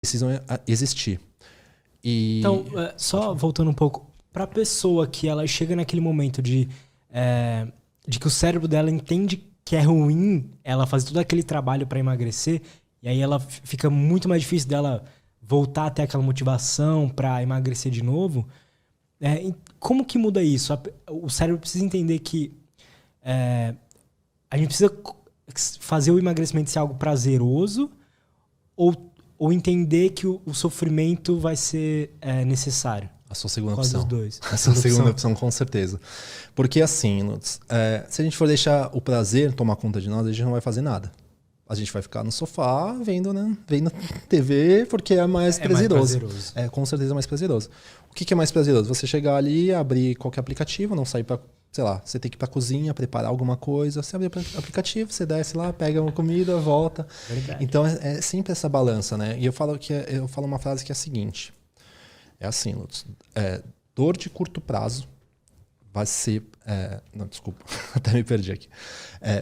precisam existir. Então, só voltando um pouco, para a pessoa que ela chega naquele momento de que o cérebro dela entende que é ruim ela fazer todo aquele trabalho para emagrecer, e aí ela fica muito mais difícil dela voltar a ter aquela motivação para emagrecer de novo. Como que muda isso? O cérebro precisa entender que a gente precisa fazer o emagrecimento ser algo prazeroso ou entender que o sofrimento vai ser necessário? A sua segunda opção. Dos dois. A sua segunda opção, com certeza. Porque assim, Lutz, se a gente for deixar o prazer tomar conta de nós, a gente não vai fazer nada. A gente vai ficar no sofá vendo, né? Vendo TV porque é mais prazeroso. É com certeza mais prazeroso. O que é mais prazeroso? Você chegar ali, abrir qualquer aplicativo, não sair para, sei lá, você tem que ir para a cozinha, preparar alguma coisa, você abre o aplicativo, você desce lá, pega uma comida, volta. Verdade. Então é sempre essa balança, né? E eu falo uma frase que é a seguinte. É assim, Lutz, dor de curto prazo vai ser... não, desculpa, até me perdi aqui.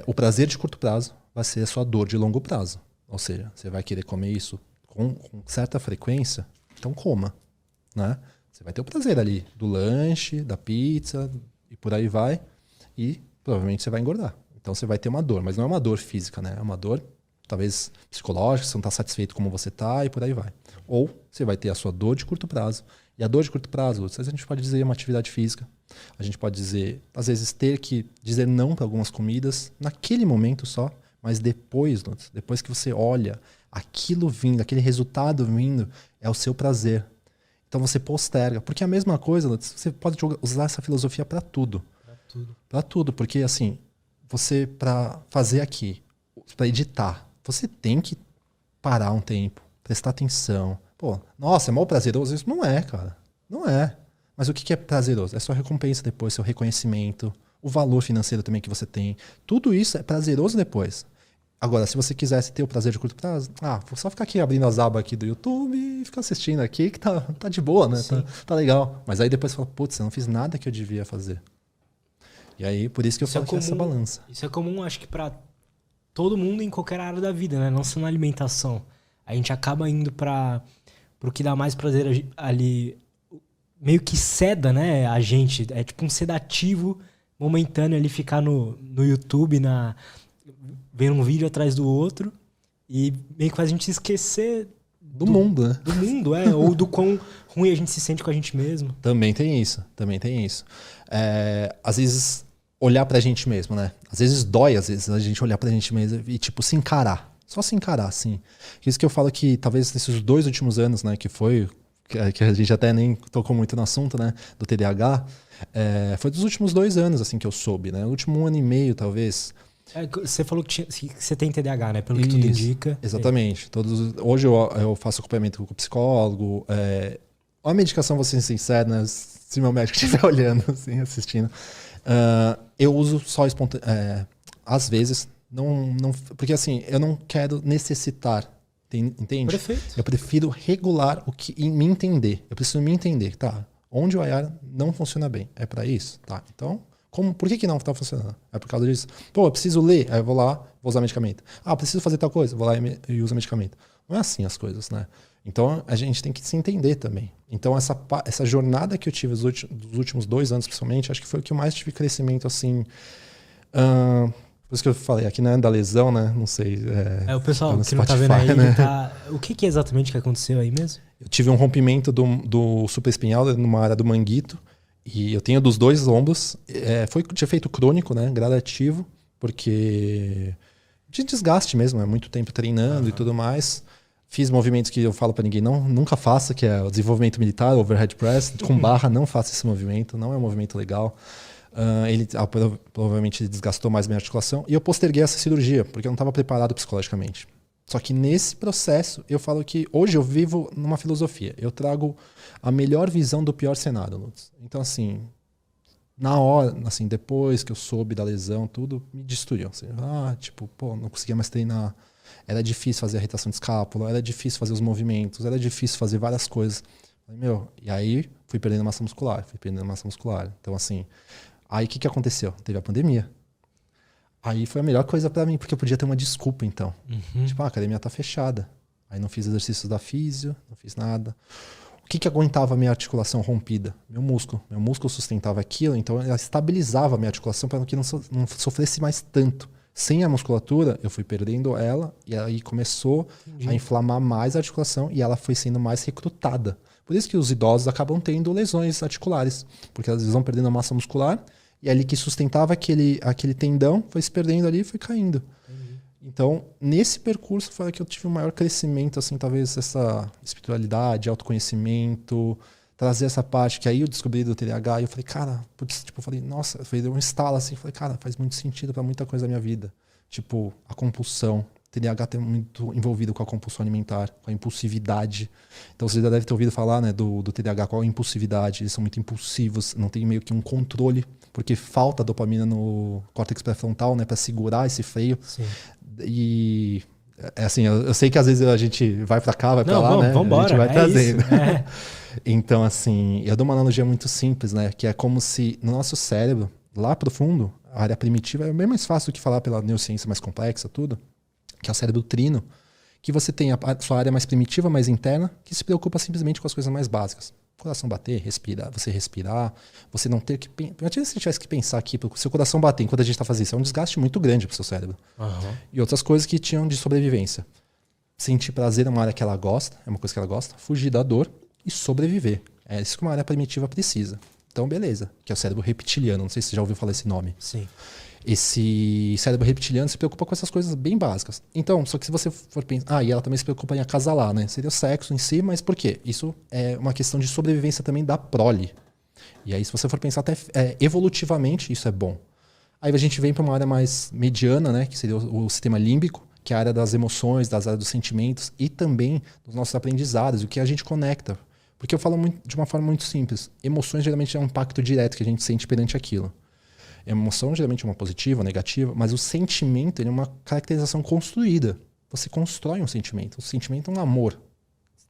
O prazer de curto prazo vai ser a sua dor de longo prazo. Ou seja, você vai querer comer isso com certa frequência, então coma, né? Você vai ter o prazer ali do lanche, da pizza e por aí vai, e provavelmente você vai engordar. Então você vai ter uma dor, mas não é uma dor física, né? É uma dor talvez psicológica, você não está satisfeito como você está e por aí vai. Ou você vai ter a sua dor de curto prazo. E a dor de curto prazo, às vezes a gente pode dizer uma atividade física, a gente pode dizer, às vezes, ter que dizer não para algumas comidas, naquele momento só, mas depois que você olha aquilo vindo, aquele resultado vindo, é o seu prazer. Então você posterga. Porque é a mesma coisa, você pode usar essa filosofia para tudo. Para tudo. Porque assim, você, para fazer aqui, para editar, você tem que parar um tempo, prestar atenção. Pô, nossa, é mal prazeroso? Isso não é, cara. Não é. Mas o que é prazeroso? É sua recompensa depois, seu reconhecimento, o valor financeiro também que você tem. Tudo isso é prazeroso depois. Agora, se você quisesse ter o prazer de curto prazo, vou só ficar aqui abrindo as abas aqui do YouTube e ficar assistindo aqui, que tá de boa, né? Tá legal. Mas aí depois você fala, putz, eu não fiz nada que eu devia fazer. E aí, por isso que eu falo que é essa balança. Isso é comum, acho que pra todo mundo em qualquer área da vida, né? Não só na alimentação. A gente acaba indo pro que dá mais prazer ali, meio que seda, né? A gente. É tipo um sedativo momentâneo ali, ficar no YouTube, vendo um vídeo atrás do outro, e meio que faz a gente esquecer do mundo, né? Do mundo, ou do quão ruim a gente se sente com a gente mesmo. Também tem isso. Às vezes, olhar pra gente mesmo, né? Às vezes dói, a gente olhar pra gente mesmo e, tipo, se encarar. Só se encarar, assim. Isso que eu falo que, talvez, nesses 2 últimos anos, né, que a gente até nem tocou muito no assunto, né, do TDAH, foi dos últimos 2 anos, assim, que eu soube, né? O último 1 ano e meio, talvez. Você falou que você tem TDAH, né? Pelo que tudo indica. Exatamente. Hoje eu faço acompanhamento com o psicólogo. A medicação, vou ser sincero, né? Se meu médico estiver olhando, assim, assistindo. Eu uso só às vezes, não, porque assim, eu não quero necessitar, entende? Perfeito. Eu prefiro regular e me entender. Eu preciso me entender, tá? Onde o IR não funciona bem. É para isso? Tá, então... Por que não está funcionando? É por causa disso. Pô, eu preciso ler, aí eu vou lá, vou usar medicamento. Preciso fazer tal coisa, vou lá e uso medicamento. Não é assim as coisas, né? Então, a gente tem que se entender também. Então, essa jornada que eu tive dos últimos 2 anos, principalmente, acho que foi o que eu mais tive crescimento, assim... por isso que eu falei aqui, né, da lesão, né? Não sei. O pessoal que não tá vendo aí, né? O que é exatamente que aconteceu aí mesmo? Eu tive um rompimento do supraespinhal numa área do manguito. E eu tenho dos 2 ombros. Foi de efeito crônico, né? Gradativo, porque de desgaste mesmo, muito tempo treinando e tudo mais. Fiz movimentos que eu falo para ninguém, nunca faça, que é o desenvolvimento militar, overhead press, com barra, não faça esse movimento, não é um movimento legal. Ele provavelmente desgastou mais minha articulação. E eu posterguei essa cirurgia, porque eu não estava preparado psicologicamente. Só que nesse processo, eu falo que hoje eu vivo numa filosofia. Eu trago a melhor visão do pior cenário, Lutz. Então, assim, na hora, assim, depois que eu soube da lesão, tudo me destruiu. Assim, não conseguia mais treinar. Era difícil fazer a rotação de escápula, era difícil fazer os movimentos, era difícil fazer várias coisas. E aí fui perdendo massa muscular. Então, assim, aí o que aconteceu? Teve a pandemia. Aí foi a melhor coisa pra mim, porque eu podia ter uma desculpa, então. Uhum. Tipo, a academia tá fechada. Aí não fiz exercícios da físio, não fiz nada. O que aguentava a minha articulação rompida? Meu músculo. Meu músculo sustentava aquilo, então ela estabilizava a minha articulação para que não sofresse mais tanto. Sem a musculatura, eu fui perdendo ela e aí começou a inflamar mais a articulação e ela foi sendo mais recrutada. Por isso que os idosos acabam tendo lesões articulares, porque eles vão perdendo a massa muscular e ali que sustentava aquele tendão foi se perdendo ali e foi caindo. Então, nesse percurso foi que eu tive um maior crescimento, assim, talvez essa espiritualidade, autoconhecimento, trazer essa parte que aí eu descobri do TDAH e eu falei, cara, putz, tipo, eu falei, nossa, foi um estalo assim, eu falei, cara, faz muito sentido para muita coisa da minha vida. Tipo, a compulsão. O TDAH tem muito envolvido com a compulsão alimentar, com a impulsividade. Então você já deve ter ouvido falar, né, do TDAH, qual é a impulsividade. Eles são muito impulsivos, não tem meio que um controle, porque falta dopamina no córtex pré-frontal, né, para segurar esse freio. Sim. E é assim, eu sei que às vezes a gente vai para cá, vai para lá, né? Vambora, a gente vai trazendo. Isso, Então, assim, eu dou uma analogia muito simples, né? Que é como se no nosso cérebro, lá profundo, a área primitiva é bem mais fácil do que falar pela neurociência mais complexa, tudo, que é o cérebro trino, que você tem a sua área mais primitiva, mais interna, que se preocupa simplesmente com as coisas mais básicas. Coração bater, respirar, você não ter que... Imagina se você tivesse que pensar aqui, para o seu coração bater enquanto a gente está fazendo isso. É um desgaste muito grande para o seu cérebro. Uhum. E outras coisas que tinham de sobrevivência. Sentir prazer é uma área que ela gosta, é uma coisa que ela gosta. Fugir da dor e sobreviver. É isso que uma área primitiva precisa. Então, beleza. Que é o cérebro reptiliano. Não sei se você já ouviu falar esse nome. Sim. Esse cérebro reptiliano se preocupa com essas coisas bem básicas. Então, só que se você for pensar... e ela também se preocupa em acasalar, né? Seria o sexo em si, mas por quê? Isso é uma questão de sobrevivência também da prole. E aí, se você for pensar até evolutivamente, isso é bom. Aí a gente vem para uma área mais mediana, né? Que seria o sistema límbico, que é a área das emoções, das áreas dos sentimentos e também dos nossos aprendizados, o que a gente conecta. Porque eu falo de uma forma muito simples. Emoções geralmente é um impacto direto que a gente sente perante aquilo. A emoção geralmente é uma positiva, uma negativa, mas o sentimento ele é uma caracterização construída. Você constrói um sentimento. O sentimento é um amor.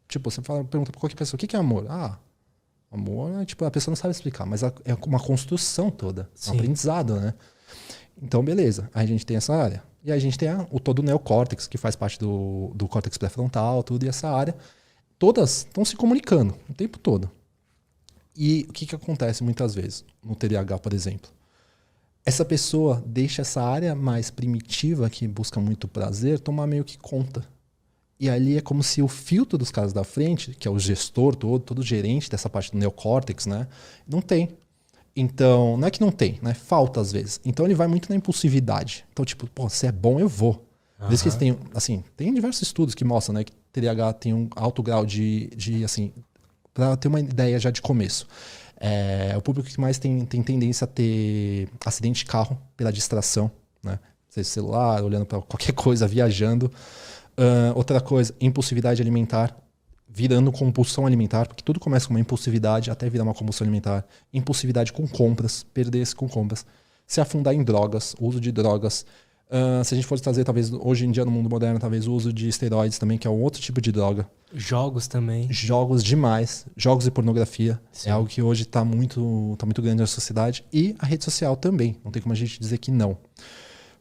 Tipo, você pergunta para qualquer pessoa, o que é amor? Amor, tipo, a pessoa não sabe explicar, mas é uma construção toda. É um aprendizado, né? Então, beleza. Aí a gente tem essa área. E aí a gente tem todo o neocórtex, que faz parte do córtex pré-frontal, tudo, e essa área. Todas estão se comunicando o tempo todo. E o que acontece muitas vezes no TDAH, por exemplo? Essa pessoa deixa essa área mais primitiva, que busca muito prazer, tomar meio que conta. E ali é como se o filtro dos caras da frente, que é o gestor todo gerente dessa parte do neocórtex, né? Não tem. Então, não é que não tem, né? Falta às vezes. Então ele vai muito na impulsividade. Então, tipo, pô, se é bom, eu vou. Por isso que eles têm, assim, tem diversos estudos que mostram, né, que TDAH tem um alto grau de assim, para ter uma ideia já de começo. É o público que mais tem tendência a ter acidente de carro pela distração, né? Seja celular, olhando para qualquer coisa, viajando. Outra coisa, impulsividade alimentar, virando compulsão alimentar, porque tudo começa com uma impulsividade até virar uma compulsão alimentar. Impulsividade com compras, perder-se com compras. Se afundar em drogas, uso de drogas. Se a gente fosse trazer, talvez, hoje em dia no mundo moderno, talvez o uso de esteroides também, que é um outro tipo de droga. Jogos também. Jogos demais. Jogos e pornografia. Sim. É algo que hoje está muito grande na sociedade. E a rede social também. Não tem como a gente dizer que não.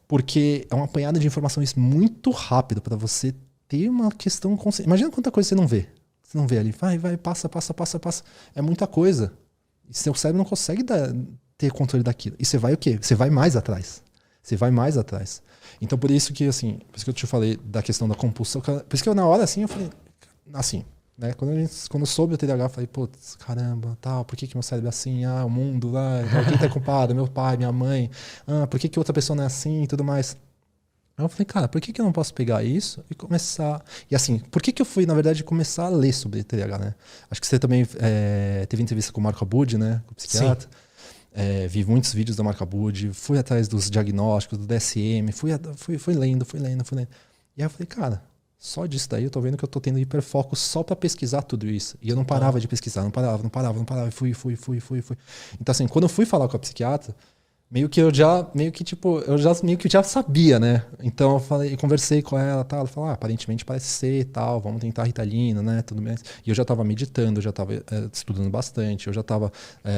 Porque é uma apanhada de informações muito rápido para você ter uma questão... Imagina quanta coisa você não vê. Você não vê ali. Vai, passa. É muita coisa. E seu cérebro não consegue ter controle daquilo. E você vai o quê? Você vai mais atrás. Então, por isso que, assim, por isso que eu te falei da questão da compulsão. Por isso que eu, na hora, assim, eu falei, assim, né? Quando eu soube o TDAH, eu falei, putz, caramba, tal, por que meu cérebro é assim? O mundo, quem tá culpado? Meu pai, minha mãe. Por que outra pessoa não é assim e tudo mais? Aí eu falei, cara, por que eu não posso pegar isso e começar... E assim, por que eu fui, na verdade, começar a ler sobre TDAH, né? Acho que você também teve entrevista com o Marco Abud, né? Com o psiquiatra. Sim. Vi muitos vídeos da Marco Abud, fui atrás dos diagnósticos, do DSM, fui lendo. E aí eu falei, cara, só disso daí eu tô vendo que eu tô tendo hiperfoco só para pesquisar tudo isso. E eu não parava de pesquisar, não parava. Fui. Então assim, quando eu fui falar com a psiquiatra, meio que eu já sabia, né? Então eu conversei com ela, tal, ela falou, aparentemente parece ser, tal, vamos tentar Ritalina, né, tudo bem. E eu já estava meditando, eu já estava estudando bastante, eu já estava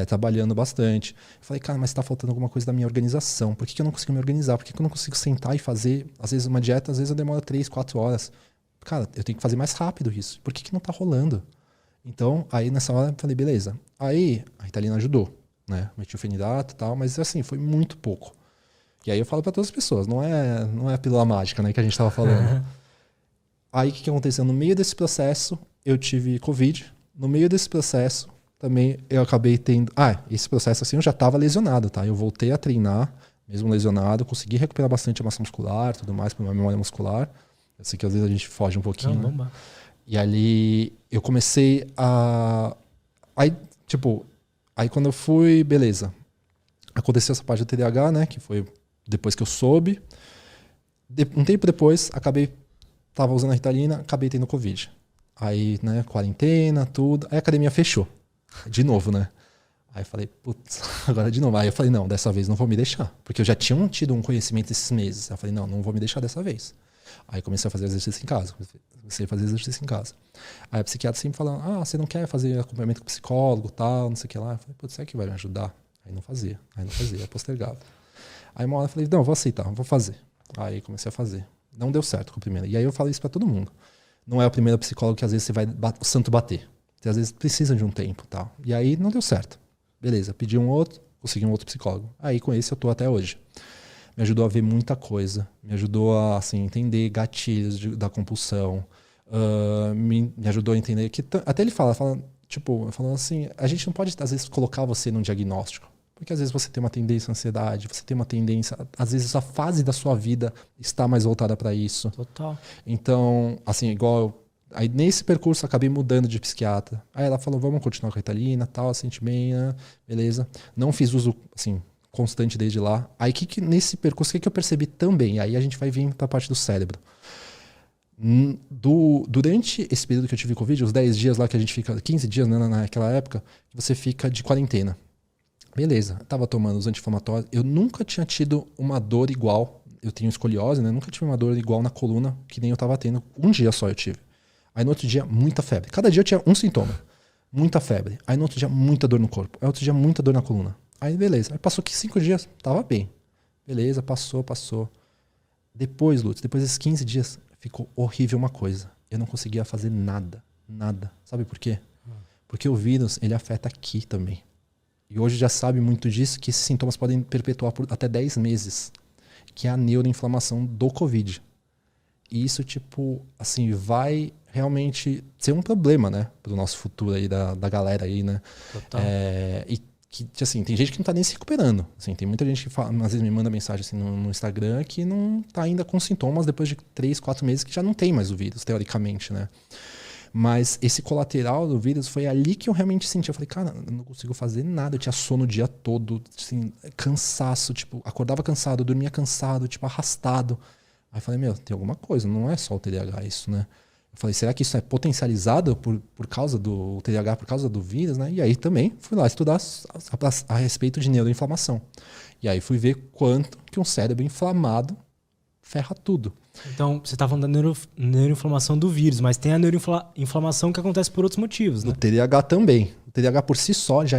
trabalhando bastante. Eu falei, cara, mas está faltando alguma coisa da minha organização. Por que eu não consigo me organizar? Por que eu não consigo sentar e fazer, às vezes uma dieta, às vezes eu demoro 3, 4 horas. cara, eu tenho que fazer mais rápido isso. Por que não tá rolando? Então, aí nessa hora eu falei, beleza. Aí a Ritalina ajudou, né? Metilfenidato e tal, mas assim, foi muito pouco. E aí eu falo para todas as pessoas, não é a pílula mágica, né, que a gente tava falando. Aí o que aconteceu? No meio desse processo, eu tive Covid. No meio desse processo, também eu acabei tendo... esse processo assim, eu já tava lesionado, tá? Eu voltei a treinar, mesmo lesionado, consegui recuperar bastante a massa muscular, tudo mais, para minha memória muscular. Eu sei que às vezes a gente foge um pouquinho, Não, né? E ali eu comecei a... Aí quando eu fui, beleza. Aconteceu essa parte do TDAH, né? Que foi depois que eu soube. Um tempo depois, tava usando a Ritalina, acabei tendo Covid. Aí, né, quarentena, tudo. Aí a academia fechou. De novo, né? Aí eu falei, putz, agora de novo. Aí eu falei, não, dessa vez não vou me deixar. Porque eu já tinha tido um conhecimento esses meses. Aí eu falei, não vou me deixar dessa vez. Aí comecei a fazer exercício em casa. Aí a psiquiatra sempre falando, você não quer fazer acompanhamento com psicólogo, tal, não sei o que lá. Eu falei, putz, será que vai me ajudar? Aí não fazia, aí postergava. Aí uma hora eu falei, não, vou aceitar, vou fazer. Aí comecei a fazer. Não deu certo com a primeira. E aí eu falo isso pra todo mundo. Não é o primeiro psicólogo que às vezes você vai o santo bater. Você às vezes precisa de um tempo, tal. E aí não deu certo. Beleza, pedi um outro, consegui um outro psicólogo. Aí com esse eu tô até hoje. Me ajudou a ver muita coisa. Me ajudou a assim, entender gatilhos da compulsão. Me ajudou a entender que... Até ele falando assim, a gente não pode às vezes colocar você num diagnóstico. Porque às vezes você tem uma tendência à ansiedade, você tem uma tendência... Às vezes a fase da sua vida está mais voltada para isso. Total. Então, assim, aí nesse percurso acabei mudando de psiquiatra. Aí ela falou, vamos continuar com a Ritalina, tal, sente bem, né? Beleza. Não fiz uso, assim, constante desde lá. Aí nesse percurso, o que eu percebi também? Aí a gente vai vir para a parte do cérebro. Durante esse período que eu tive Covid, os 10 dias lá que a gente fica, 15 dias, né, naquela época, você fica de quarentena. Beleza, eu tava tomando os anti-inflamatórios. Eu nunca tinha tido uma dor igual. Eu tenho escoliose, né? Nunca tive uma dor igual na coluna que nem eu tava tendo. Um dia só eu tive. Aí no outro dia, muita febre. Cada dia eu tinha um sintoma. Muita febre. Aí no outro dia, muita dor no corpo. Aí no outro dia, muita dor na coluna. Aí beleza. Aí passou aqui 5 dias, tava bem. Beleza, passou. Depois, Lutz, depois desses 15 dias, ficou horrível uma coisa. Eu não conseguia fazer nada. Nada. Sabe por quê? Porque o vírus, ele afeta aqui também. E hoje já sabe muito disso, que esses sintomas podem perpetuar por até 10 meses, que é a neuroinflamação do Covid. E isso, assim, vai realmente ser um problema, né, pro nosso futuro aí, da galera aí, né. Total. E que, assim, tem gente que não tá nem se recuperando. Assim, tem muita gente que fala, às vezes me manda mensagem assim, no Instagram que não tá ainda com sintomas depois de 3, 4 meses que já não tem mais o vírus, teoricamente, né. Mas esse colateral do vírus foi ali que eu realmente senti. Eu falei, cara, eu não consigo fazer nada. Eu tinha sono o dia todo, assim, cansaço, acordava cansado, dormia cansado, arrastado. Aí eu falei, tem alguma coisa, não é só o TDAH isso, né? Eu falei, será que isso é potencializado por causa do TDAH, por causa do vírus, né? E aí também fui lá estudar a respeito de neuroinflamação. E aí fui ver quanto que um cérebro inflamado ferra tudo. Então, você está falando da neuroinflamação do vírus, mas tem a neuroinflamação que acontece por outros motivos, né? O TDAH também. O TDAH por si só já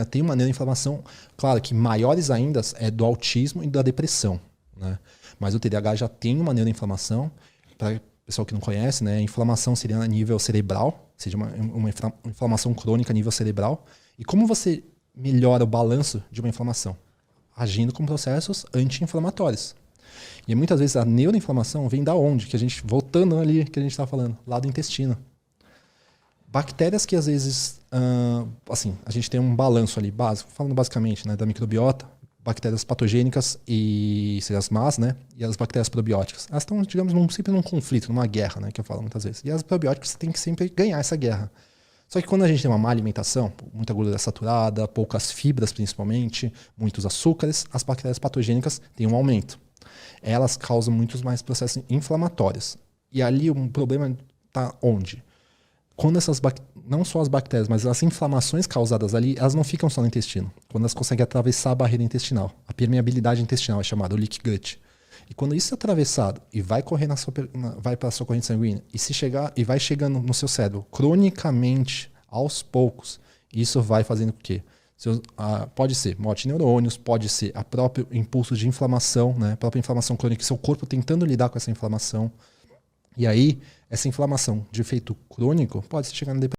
tem uma neuroinflamação, claro que maiores ainda é do autismo e da depressão, né? Mas o TDAH já tem uma neuroinflamação. Para o pessoal que não conhece, né? A inflamação seria a nível cerebral, seja uma inflamação crônica a nível cerebral. E como você melhora o balanço de uma inflamação? Agindo com processos anti-inflamatórios. E muitas vezes a neuroinflamação vem da onde? Que a gente, voltando ali que a gente estava falando, lá do intestino. Bactérias que às vezes, assim, a gente tem um balanço ali básico, falando basicamente, né, da microbiota, bactérias patogênicas e as más, né, e as bactérias probióticas. Elas estão, digamos, sempre num conflito, numa guerra, né, que eu falo muitas vezes. E as probióticas você tem que sempre ganhar essa guerra. Só que quando a gente tem uma má alimentação, muita gordura saturada, poucas fibras principalmente, muitos açúcares, as bactérias patogênicas têm um aumento. Elas causam muitos mais processos inflamatórios. E ali um problema está onde? Quando não só as bactérias, mas as inflamações causadas ali, elas não ficam só no intestino. Quando elas conseguem atravessar a barreira intestinal. A permeabilidade intestinal é chamada, o leaky gut. E quando isso é atravessado e vai correr vai para a sua corrente sanguínea e vai chegando no seu cérebro cronicamente, aos poucos, isso vai fazendo o quê? Pode ser morte de neurônios, pode ser a próprio impulso de inflamação, né? A própria inflamação crônica, seu corpo tentando lidar com essa inflamação. E aí, essa inflamação de efeito crônico pode chegar na depressão.